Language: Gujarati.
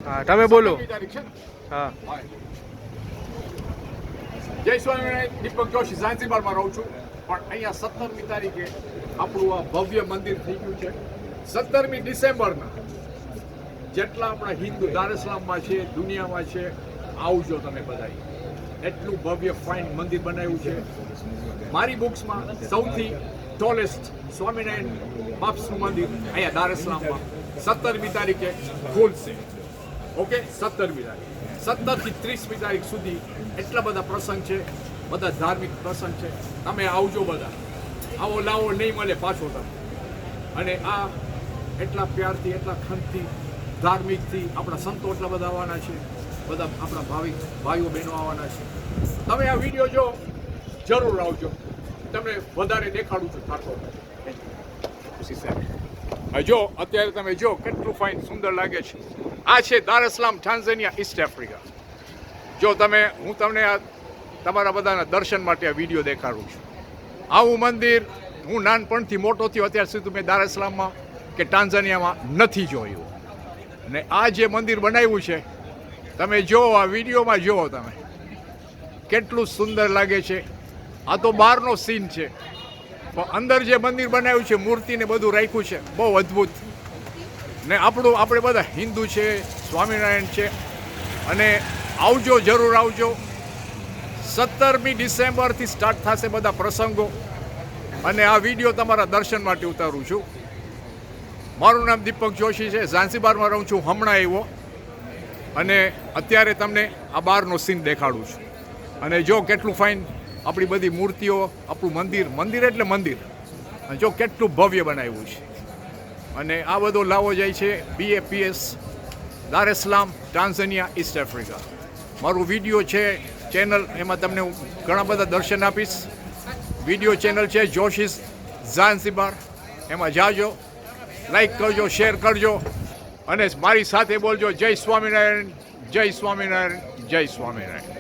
હા તમે બોલો. હા જય સ્વામિનારાયણ. દીપક જોશી ઝાંઝીબારમાં રહું છું, પણ અહીંયા 17મી તારીખે આપણું આ ભવ્ય મંદિર થઈ ગયું છે. 17મી ડિસેમ્બરના જેટલા આપણા હિન્દુ દાર ઇસ્લામમાં છે, દુનિયામાં છે, આવજો તમે બધા. એટલું ભવ્ય ફાઇન મંદિર બનાવ્યું છે. મારી બુક્સમાં સૌથી ટોલેસ્ટ સ્વામિનારાયણ બાપ્સનું મંદિર અહીંયા દાર ઇસ્લામમાં 17મી તારીખે ખુલશે. ઓકે, 17મી તારીખ 17 થી 30મી તારીખ સુધી એટલા બધા પ્રસંગ છે, બધા ધાર્મિક પ્રસંગ છે. તમે આવજો બધા. આવો લાવો નહીં મળે પાછો તમે. અને આ એટલા પ્યારથી, એટલા ખંતથી, ધાર્મિકથી આપણા સંતો એટલા બધા આવવાના છે, બધા આપણા ભાવિક ભાઈઓ બહેનો આવવાના છે. તમે આ વિડીયો જો જરૂર આવજો. તમને વધારે દેખાડું છું થાકો. જો અત્યારે તમે જો કેટલું ફાઇન સુંદર લાગે છે. આ છે દાર ઇસ્લામ ટાન્ઝાનિયા ઈસ્ટ આફ્રિકા. જો તમે હું તમને આ તમારા બધાના દર્શન માટે આ વિડીયો દેખાડું છું. આવું મંદિર હું નાનપણથી મોટો થયો અત્યાર સુધી મેં દાર ઇસ્લામમાં કે ટાન્ઝાનિયામાં નથી જોયું. ને આ જે મંદિર બનાવ્યું છે તમે જુઓ, આ વિડીયોમાં જુઓ તમે કેટલું સુંદર લાગે છે. આ તો બહારનો સીન છે, પણ અંદર જે મંદિર બનાવ્યું છે, મૂર્તિને બધું રાખ્યું છે, બહુ અદ્ભુત. ને આપણે બધા હિન્દુ છે, સ્વામિનારાયણ છે, અને આવજો, જરૂર આવજો. 17મી ડિસેમ્બરથી સ્ટાર્ટ થશે બધા પ્રસંગો, અને આ વિડીયો તમારા દર્શન માટે ઉતારું છું. મારું નામ દીપક જોશી છે, ઝાંઝીબારમાં રહું છું, હમણાં આવ્યો, અને અત્યારે તમને આ બહારનો સીન દેખાડું છું. અને જો કેટલું ફાઇન આપણી બધી મૂર્તિઓ, આપણું મંદિર એટલે મંદિર, જો કેટલું ભવ્ય બનાવ્યું છે. અને આ બધો લાવો જાય છે BAPS દાર ઇસ્લામ ટાન્ઝાનિયા ઈસ્ટ આફ્રિકા. મારું વિડીયો છે ચેનલ, એમાં તમને હું ઘણા બધા દર્શન આપીશ. વિડીયો ચેનલ છે જોશીસ ઝાંઝીબાર, એમાં જાજો, લાઈક કરજો, શેર કરજો, અને મારી સાથે બોલજો જય સ્વામિનારાયણ, જય સ્વામિનારાયણ, જય સ્વામિનારાયણ.